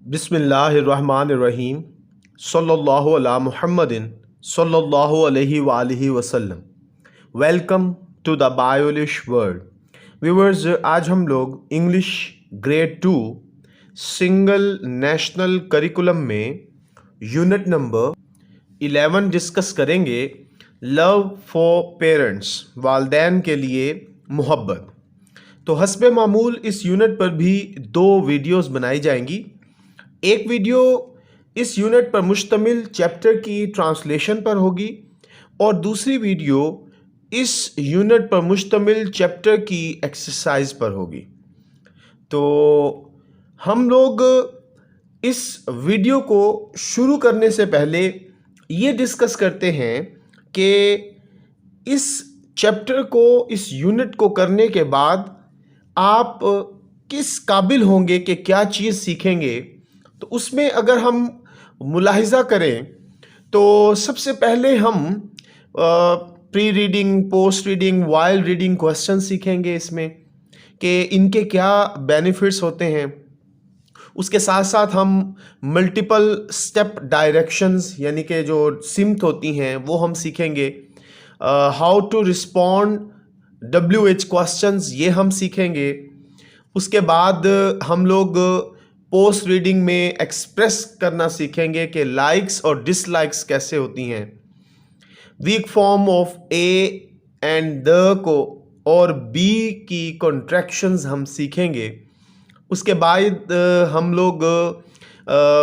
बिस्मिल्लाहिर्रहमानिर्रहीम सल्लल्लाहु अला मुहम्मदिन सल्लल्लाहु अलैहि वालिहि वसल्लम। Welcome to the Biolish world. Viewers, आज हम लोग English grade 2 single national curriculum में यूनिट नंबर 11 डिस्कस करेंगे। लव फॉर पेरेंट्स, वालदैन के लिए मोहब्बत। तो हस्बे मामूल इस यूनिट पर भी 2 वीडियोस बनाई जाएंगी। एक वीडियो इस यूनिट पर मुश्तमिल चैप्टर की ट्रांसलेशन पर होगी और दूसरी वीडियो इस यूनिट पर मुश्तमिल चैप्टर की एक्सरसाइज पर होगी। तो हम लोग इस वीडियो को शुरू करने से पहले ये डिस्कस करते हैं कि इस चैप्टर को, इस यूनिट को करने के बाद आप किस काबिल होंगे कि क्या चीज़ सीखेंगे। तो उसमें अगर हम मुलाहिजा करें तो सबसे पहले हम pre reading, post reading, while reading question सीखेंगे इसमें कि इनके क्या बेनिफिट्स होते हैं। उसके साथ साथ हम मल्टीपल स्टेप डायरेक्शंस यानी कि जो सिम्त होती हैं वो हम सीखेंगे। How to respond WH questions, ये हम सीखेंगे। उसके बाद हम लोग पोस्ट रीडिंग में एक्सप्रेस करना सीखेंगे कि लाइक्स और डिसलाइक्स कैसे होती हैं। Weak form of A and the को और बी की कॉन्ट्रैक्शंस हम सीखेंगे। उसके बाद हम लोग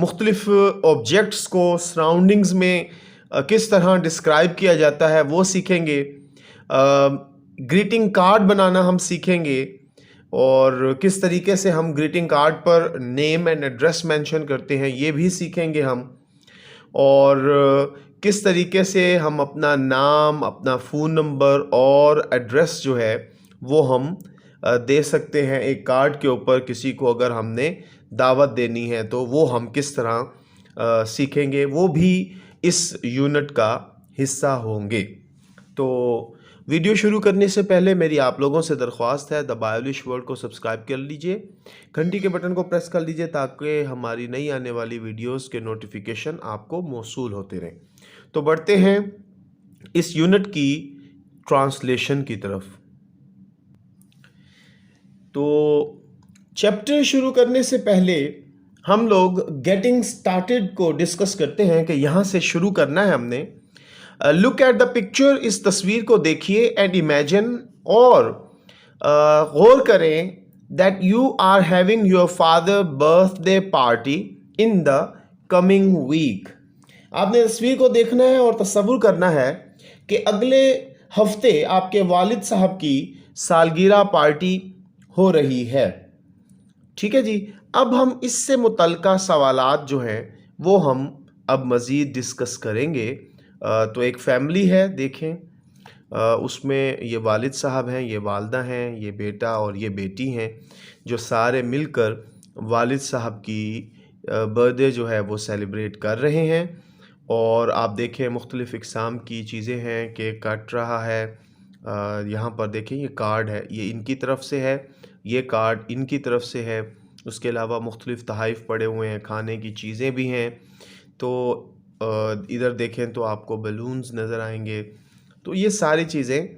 मुख्तलिफ ऑब्जेक्ट्स को सराउंडिंग्स में किस तरह डिस्क्राइब किया जाता है वो सीखेंगे। ग्रीटिंग कार्ड बनाना हम सीखेंगे और किस तरीके से हम ग्रीटिंग कार्ड पर नेम एंड एड्रेस मेंशन करते हैं ये भी सीखेंगे हम। और किस तरीके से हम अपना नाम, अपना फ़ोन नंबर और एड्रेस जो है वो हम दे सकते हैं एक कार्ड के ऊपर। किसी को अगर हमने दावत देनी है तो वो हम किस तरह सीखेंगे, वो भी इस यूनिट का हिस्सा होंगे। तो वीडियो शुरू करने से पहले मेरी आप लोगों से दरख्वास्त है, द बायोलिश वर्ल्ड को सब्सक्राइब कर लीजिए, घंटी के बटन को प्रेस कर लीजिए ताकि हमारी नई आने वाली वीडियोस के नोटिफिकेशन आपको मौसूल होते रहें। तो बढ़ते हैं इस यूनिट की ट्रांसलेशन की तरफ। तो चैप्टर शुरू करने से पहले हम लोग गेटिंग स्टार्टेड को डिस्कस करते हैं कि यहाँ से शुरू करना है हमने। लुक एट द पिक्चर, इस तस्वीर को देखिए एंड इमेजिन, और गौर करें that you are having your father birthday party in the coming week. आपने तस्वीर को देखना है और तसव्वुर करना है कि अगले हफ्ते आपके वालिद साहब की सालगिरह पार्टी हो रही है। ठीक है जी। अब हम इससे मुतल्लिका सवालात जो हैं वो हम अब मज़ीद डिस्कस करेंगे। तो एक फैमिली है, देखें उसमें ये वालिद साहब हैं, ये वालदा हैं, ये बेटा और ये बेटी हैं, जो सारे मिलकर वालिद साहब की बर्थडे जो है वो सेलिब्रेट कर रहे हैं। और आप देखें मुख्तलिफ़ इक़साम की चीज़ें हैं, केक कट रहा है। यहाँ पर देखें ये कार्ड है, ये इनकी तरफ से है, ये कार्ड इनकी तरफ से है। उसके अलावा मुख्तलिफ़ तहाइफ़ पड़े हुए हैं, खाने की चीज़ें भी हैं। तो इधर देखें तो आपको बलून्स नज़र आएंगे। तो ये सारी चीज़ें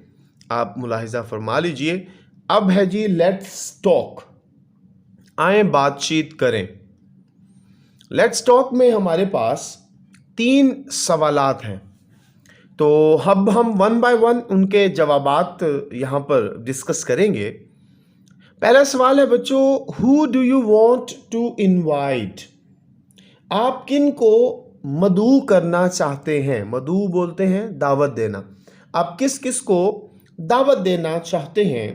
आप मुलाहिज़ा फरमा लीजिए। अब है जी लेट्स टॉक, आए बातचीत करें। लेट्स टॉक में हमारे पास 3 सवालात हैं। तो अब हम वन बाय वन उनके जवाबात यहाँ पर डिस्कस करेंगे। पहला सवाल है बच्चों, who do you want to invite? आप किन को मदऊ करना चाहते हैं? मदऊ बोलते हैं दावत देना। आप किस किस को दावत देना चाहते हैं?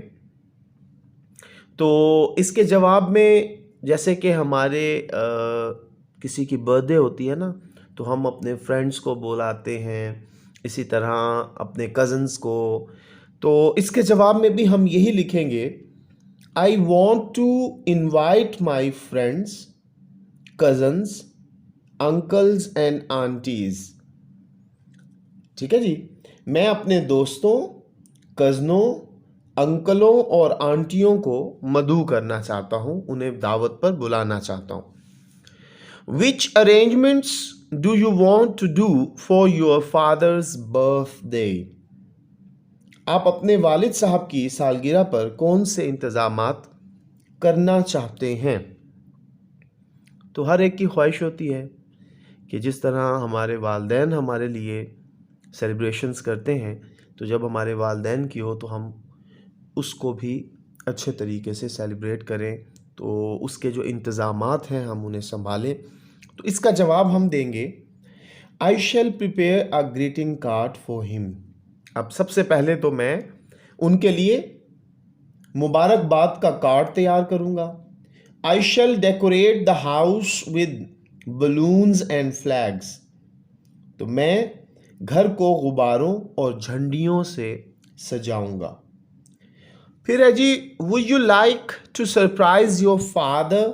तो इसके जवाब में जैसे कि हमारे किसी की बर्थडे होती है ना, तो हम अपने फ्रेंड्स को बुलाते हैं, इसी तरह अपने कज़न्स को। तो इसके जवाब में भी हम यही लिखेंगे, I want to invite my friends, cousins, uncles and aunties. ठीक है जी। मैं अपने दोस्तों, कज़नों, अंकलों और आंटियों को मदऊ करना चाहता हूँ, उन्हें दावत पर बुलाना चाहता हूँ। Which arrangements do you want to do for your father's birthday? आप अपने वालिद साहब की सालगिरह पर कौन से इंतज़ामात करना चाहते हैं? तो हर एक की ख्वाहिश होती है कि जिस तरह हमारे वालिदैन हमारे लिए सेलिब्रेशंस करते हैं, तो जब हमारे वालिदैन की हो तो हम उसको भी अच्छे तरीके से सेलिब्रेट करें, तो उसके जो इंतज़ामात हैं हम उन्हें संभालें। तो इसका जवाब हम देंगे, I shall prepare a greeting card for him. अब सबसे पहले तो मैं उनके लिए मुबारकबाद का कार्ड तैयार करूँगा। I shall decorate the house with balloons and flags. तो मैं घर को गुब्बारों और झंडियों से सजाऊंगा। फिर है जी, would you like to surprise your father?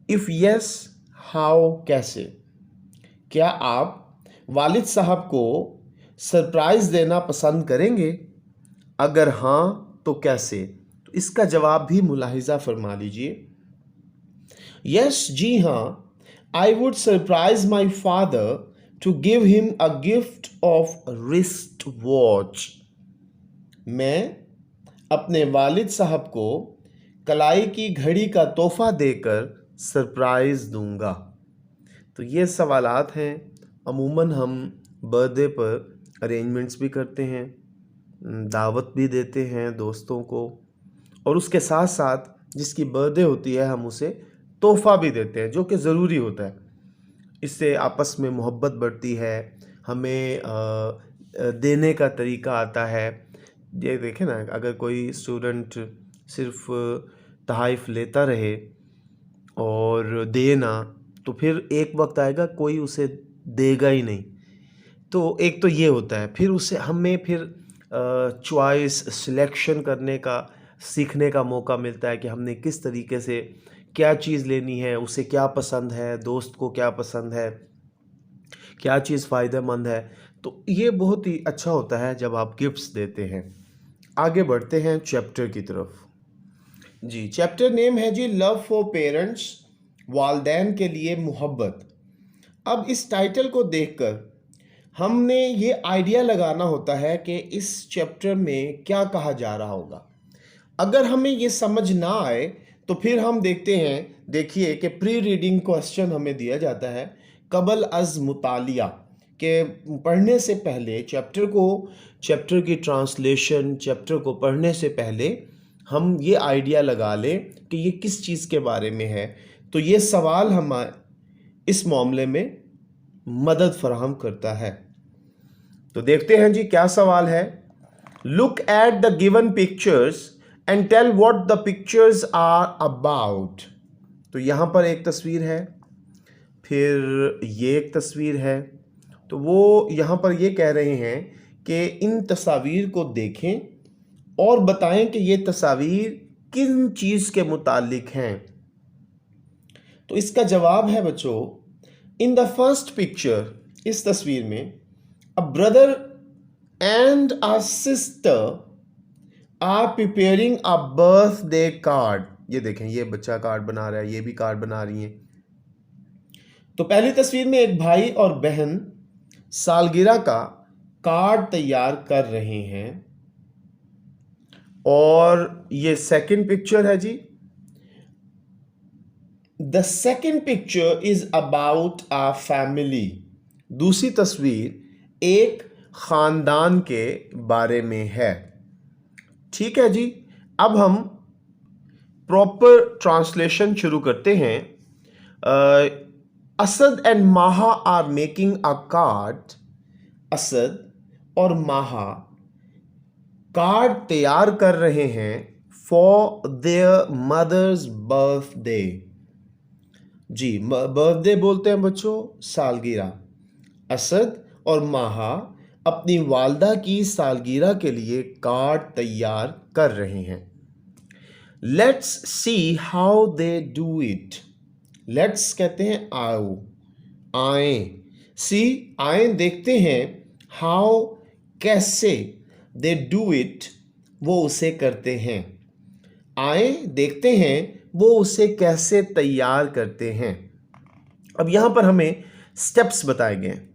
If yes, how, कैसे? क्या आप वालिद साहब को सरप्राइज देना पसंद करेंगे? अगर हाँ तो कैसे? तो इसका जवाब भी मुलाहिजा फरमा लीजिए। यस, जी हाँ, I would surprise my father to give him a gift of wrist watch. मैं अपने वालिद साहब को कलाई की घड़ी का तोहफा देकर सरप्राइज दूंगा। तो ये सवालात हैं। अमूमन हम बर्थडे पर अरेंजमेंट्स भी करते हैं, दावत भी देते हैं दोस्तों को, और उसके साथ साथ जिसकी बर्थडे होती है हम उसे तोहफा भी देते हैं, जो कि ज़रूरी होता है। इससे आपस में मोहब्बत बढ़ती है, हमें देने का तरीका आता है। ये देखें ना, अगर कोई स्टूडेंट सिर्फ तहाइफ लेता रहे और दे ना, तो फिर एक वक्त आएगा कोई उसे देगा ही नहीं। तो एक तो ये होता है, फिर उसे हमें फिर चॉइस सिलेक्शन करने का, सीखने का मौका मिलता है कि हमने किस तरीके से क्या चीज़ लेनी है, उसे क्या पसंद है, दोस्त को क्या पसंद है, क्या चीज़ फ़ायदेमंद है। तो ये बहुत ही अच्छा होता है जब आप गिफ्ट्स देते हैं। आगे बढ़ते हैं चैप्टर की तरफ। जी, चैप्टर नेम है जी लव फॉर पेरेंट्स, वालदैन के लिए मोहब्बत। अब इस टाइटल को देखकर हमने ये आइडिया लगाना होता है कि इस चैप्टर में क्या कहा जा रहा होगा। अगर हमें ये समझ ना आए तो फिर हम देखते हैं, देखिए कि प्री रीडिंग क्वेश्चन हमें दिया जाता है कबल अज मुतालिया, के पढ़ने से पहले चैप्टर की ट्रांसलेशन, चैप्टर को पढ़ने से पहले हम ये आइडिया लगा लें कि ये किस चीज़ के बारे में है। तो ये सवाल हम इस मामले में मदद फराहम करता है। तो देखते हैं जी क्या सवाल है। Look at the given pictures and tell what the pictures are about. तो यहाँ पर एक तस्वीर है, फिर ये एक तस्वीर है। तो वो यहाँ पर ये कह रहे हैं कि इन तस्वीर को देखें और बताएं कि ये तस्वीर किन चीज़ के मुतालिक हैं। तो इसका जवाब है बच्चों, इन द फर्स्ट पिक्चर, इस तस्वीर में, a brother and a sister are preparing a birthday card. ये देखें, ये बच्चा कार्ड बना रहा है, ये भी कार्ड बना रही है। तो पहली तस्वीर में एक भाई और बहन सालगिरह का कार्ड तैयार कर रहे हैं, और ये सेकंड पिक्चर है जी। The second picture is about a family. दूसरी तस्वीर एक खानदान के बारे में है। ठीक है जी। अब हम प्रॉपर ट्रांसलेशन शुरू करते हैं। Asad and Maha are making a card. Asad और माहा कार्ड तैयार कर रहे हैं फॉर देयर मदर्स बर्थडे। जी, बर्थडे बोलते हैं बच्चों सालगिरह। असद और माहा अपनी वालदा की सालगिरह के लिए कार्ड तैयार कर रहे हैं। Let's see how they do it. Let's कहते हैं आओ, आए। सी, आए, देखते हैं। हाउ, कैसे। दे डू इट, वो उसे करते हैं। आए, देखते हैं वो उसे कैसे तैयार करते हैं। अब यहां पर हमें स्टेप्स बताए गए हैं।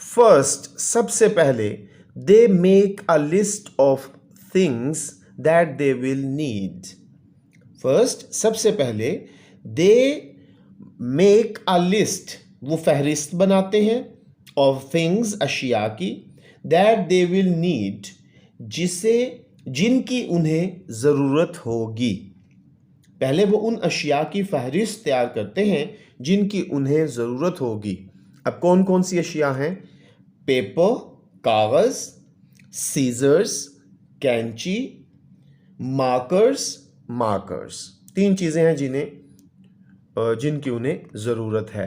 फर्स्ट, सबसे पहले, they make a list of things that they will need. First, सबसे पहले, दे मेक अ लिस्ट, वो फहरिस्त बनाते हैं, ऑफ थिंग्स, अशिया की, दैट दे विल नीड, जिनकी उन्हें ज़रूरत होगी। पहले वो उन अशिया की फहरिस्त तैयार करते हैं जिनकी उन्हें ज़रूरत होगी। अब कौन कौन सी अशिया हैं? पेपर, कागज़, सीजर्स, कैंची, मार्कर्स, 3 चीज़ें हैं जिनकी उन्हें ज़रूरत है।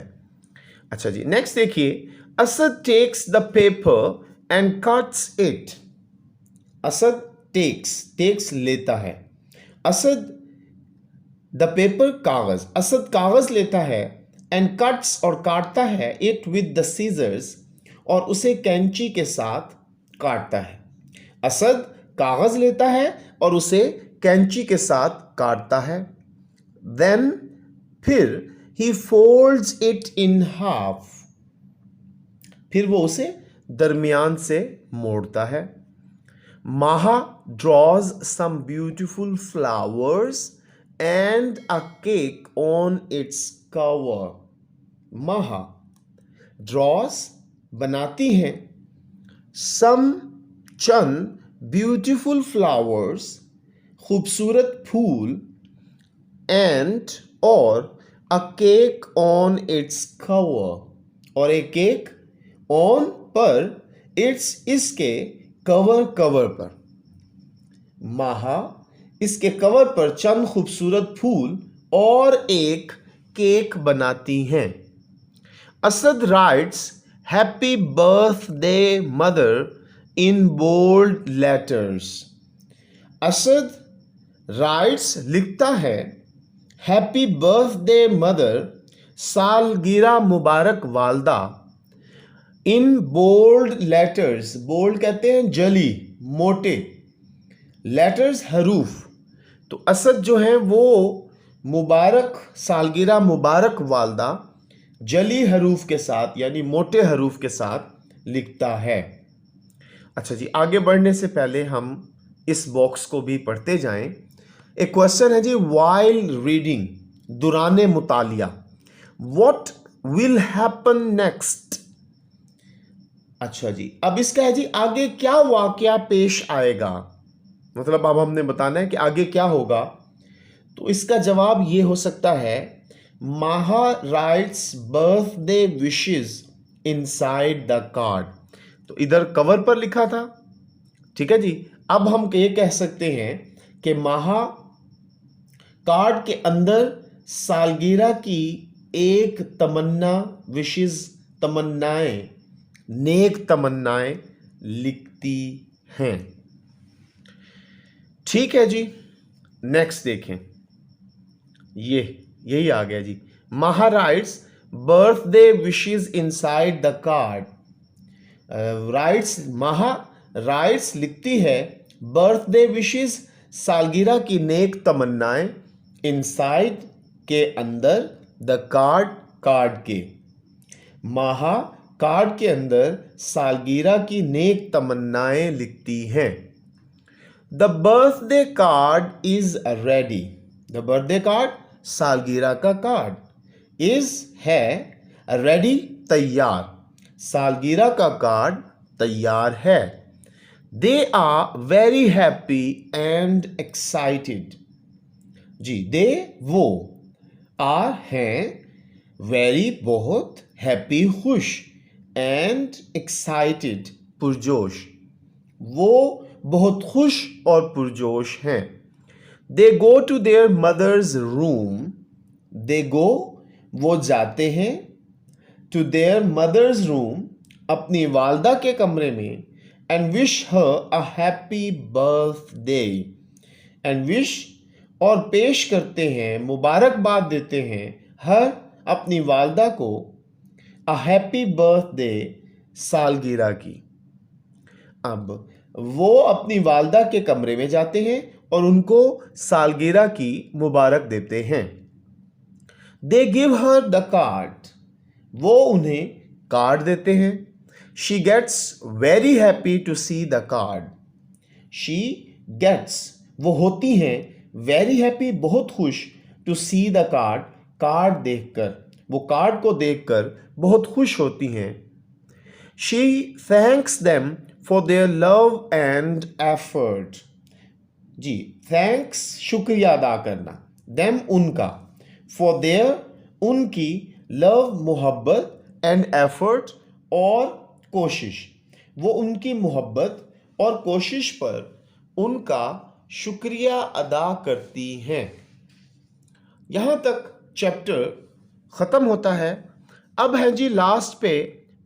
अच्छा जी, नेक्स्ट देखिए, Asad takes the paper and cuts it. Asad takes लेता है, असद द पेपर कागज, असद कागज लेता है, एंड कट्स और काटता है, इट विद द सीजर्स, और उसे कैंची के साथ काटता है। असद कागज लेता है और उसे कैंची के साथ काटता है। देन, फिर, he folds it in half, फिर वो उसे दरमियान से मोड़ता है। Maha draws some beautiful flowers and a cake on its cover. Maha draws बनाती हैं, सम चंद, ब्यूटिफुल फ्लावर्स खूबसूरत फूल, एंड और, अ केक ऑन इट्स कवर, और एक केक ऑन पर, इट्स इसके, कवर पर। माहा इसके कवर पर चंद खूबसूरत फूल और एक केक बनाती हैं। Asad writes happy birthday mother in bold letters. Asad writes लिखता है, हैप्पी बर्थडे मदर, सालगिरह मुबारक वालदा, इन बोल्ड लेटर्स, बोल्ड कहते हैं जली, मोटे, लेटर्स हरूफ। तो असद जो है वो मुबारक, सालगिरह मुबारक वालदा जली हरूफ के साथ, यानी मोटे हरूफ के साथ लिखता है। अच्छा जी, आगे बढ़ने से पहले हम इस बॉक्स को भी पढ़ते जाएं। एक क्वेश्चन है जी, वाइल रीडिंग, दुराने मुतालिया, व्हाट विल हैपन नेक्स्ट। अच्छा जी, अब इसका है जी, आगे क्या वाकया पेश आएगा, मतलब अब हमने बताना है कि आगे क्या होगा। तो इसका जवाब ये हो सकता है, माहा rights birthday wishes inside the card. तो इधर कवर पर लिखा था, ठीक है जी। अब हम ये कह सकते हैं कि माहा कार्ड के अंदर सालगिरह की एक तमन्ना, विशेस, तमन्नाएं, नेक तमन्नाएं लिखती हैं। ठीक है जी, नेक्स्ट देखें, यही आ गया जी। माहा rights birthday wishes inside the card. माहा राइट्स लिखती है बर्थडे विशेस, सालगिरह की नेक तमन्नाएं, इनसाइड के अंदर, द कार्ड के। माहा कार्ड के अंदर सालगिरह की नेक तमन्नाएं लिखती हैं। The birthday card is ready. The birthday card, सालगिरह का कार्ड, इज है, रेडी, तैयार, सालगिरह का कार्ड तैयार है। They are very happy and excited. जी, दे वो, आर हैं, वेरी बहुत, हैप्पी खुश, एंड एक्साइटेड पुरजोश, वो बहुत खुश और पुरजोश हैं। They go to their mother's room. They go वो जाते हैं, टू देयर मदर्स रूम अपनी वालदा के कमरे में, and wish her a happy birthday. And wish और पेश करते हैं, मुबारकबाद देते हैं, हर अपनी वालदा को, अ हैप्पी बर्थडे सालगिरह की। अब वो अपनी वालदा के कमरे में जाते हैं और उनको सालगिरह की मुबारक देते हैं। They give her the card. वो उन्हें कार्ड देते हैं। She gets very happy to see the card. She gets वो होती हैं वेरी हैप्पी बहुत खुश to see the card card देखकर, वो कार्ड को देखकर बहुत खुश होती हैं। She thanks them for their love and effort. जी, थैंक्स शुक्रिया अदा करना, देम उनका, फॉर देयर उनकी, लव मोहब्बत, एंड एफर्ट और कोशिश, वो उनकी मोहब्बत और कोशिश पर उनका शुक्रिया अदा करती हैं। यहाँ तक चैप्टर ख़त्म होता है। अब है जी लास्ट पे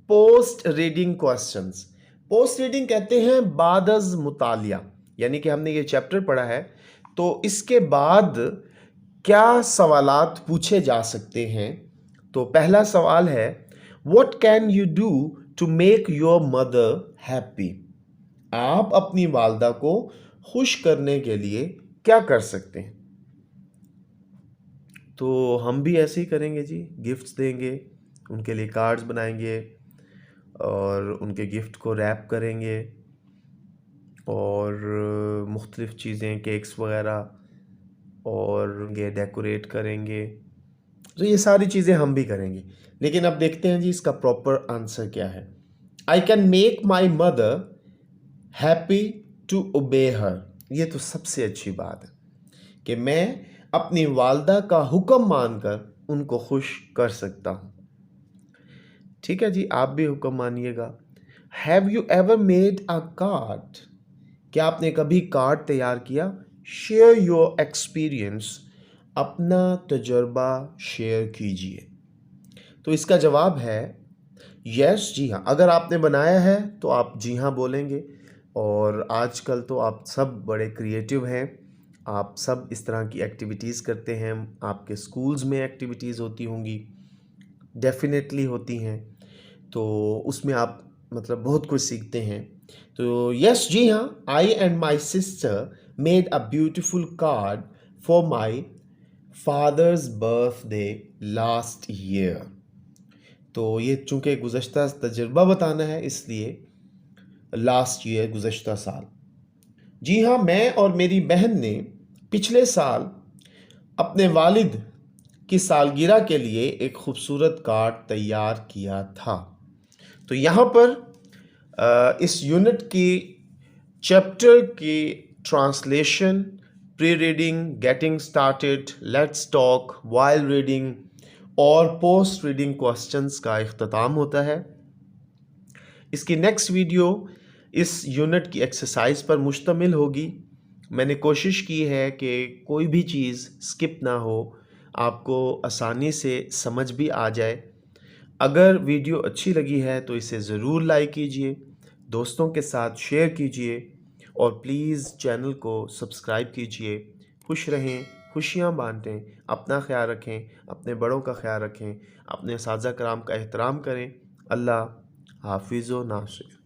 post reading questions. Post reading कहते हैं बाद अज़ मुतालिया, यानी कि हमने ये चैप्टर पढ़ा है तो इसके बाद क्या सवालात पूछे जा सकते हैं। तो पहला सवाल है, what can you do to make your mother happy. आप अपनी वालदा को खुश करने के लिए क्या कर सकते हैं। तो हम भी ऐसे ही करेंगे जी, गिफ्ट्स देंगे, उनके लिए कार्ड्स बनाएंगे और उनके गिफ्ट को रैप करेंगे और मुख्तलिफ़ चीज़ें, केक्स वगैरह और ये डेकोरेट करेंगे। तो ये सारी चीज़ें हम भी करेंगे। लेकिन अब देखते हैं जी इसका प्रॉपर आंसर क्या है। I can make my mother happy to obey her. ये तो सबसे अच्छी बात है कि मैं अपनी वालदा का हुक्म मानकर उनको खुश कर सकता हूँ। ठीक है जी, आप भी हुक्म मानिएगा। Have you ever made a card. क्या आपने कभी कार्ड तैयार किया। Share your experience. अपना तजर्बा शेयर कीजिए। तो इसका जवाब है यस, जी हाँ। अगर आपने बनाया है तो आप जी हाँ बोलेंगे। और आजकल तो आप सब बड़े क्रिएटिव हैं, आप सब इस तरह की एक्टिविटीज़ करते हैं। आपके स्कूल्स में एक्टिविटीज़ होती होंगी, डेफिनेटली होती हैं, तो उसमें आप मतलब बहुत कुछ सीखते हैं। तो यस, जी हाँ, I and my sister made a beautiful card for my father's birthday last year. तो ये चूँकि गुज़श्ता तजुर्बा बताना है इसलिए लास्ट ईयर, गुज़श्ता साल। जी हाँ, मैं और मेरी बहन ने पिछले साल अपने वालिद की सालगिरह के लिए एक खूबसूरत कार्ड तैयार किया था। तो यहाँ पर इस यूनिट की चैप्टर की translation, pre reading, getting started, let's talk, while reading और पोस्ट रीडिंग क्वेश्चंस का इख्तिताम होता है। इसकी नेक्स्ट वीडियो इस यूनिट की एक्सरसाइज पर मुश्तमिल होगी। मैंने कोशिश की है कि कोई भी चीज़ स्किप ना हो, आपको आसानी से समझ भी आ जाए। अगर वीडियो अच्छी लगी है तो इसे ज़रूर लाइक कीजिए, दोस्तों के साथ शेयर कीजिए और प्लीज़ चैनल को सब्सक्राइब कीजिए। खुश रहें, खुशियाँ बांटें, अपना ख्याल रखें, अपने बड़ों का ख्याल रखें, अपने असातिज़ा कराम का एहतराम करें। अल्लाह हाफिज़ व नासिर।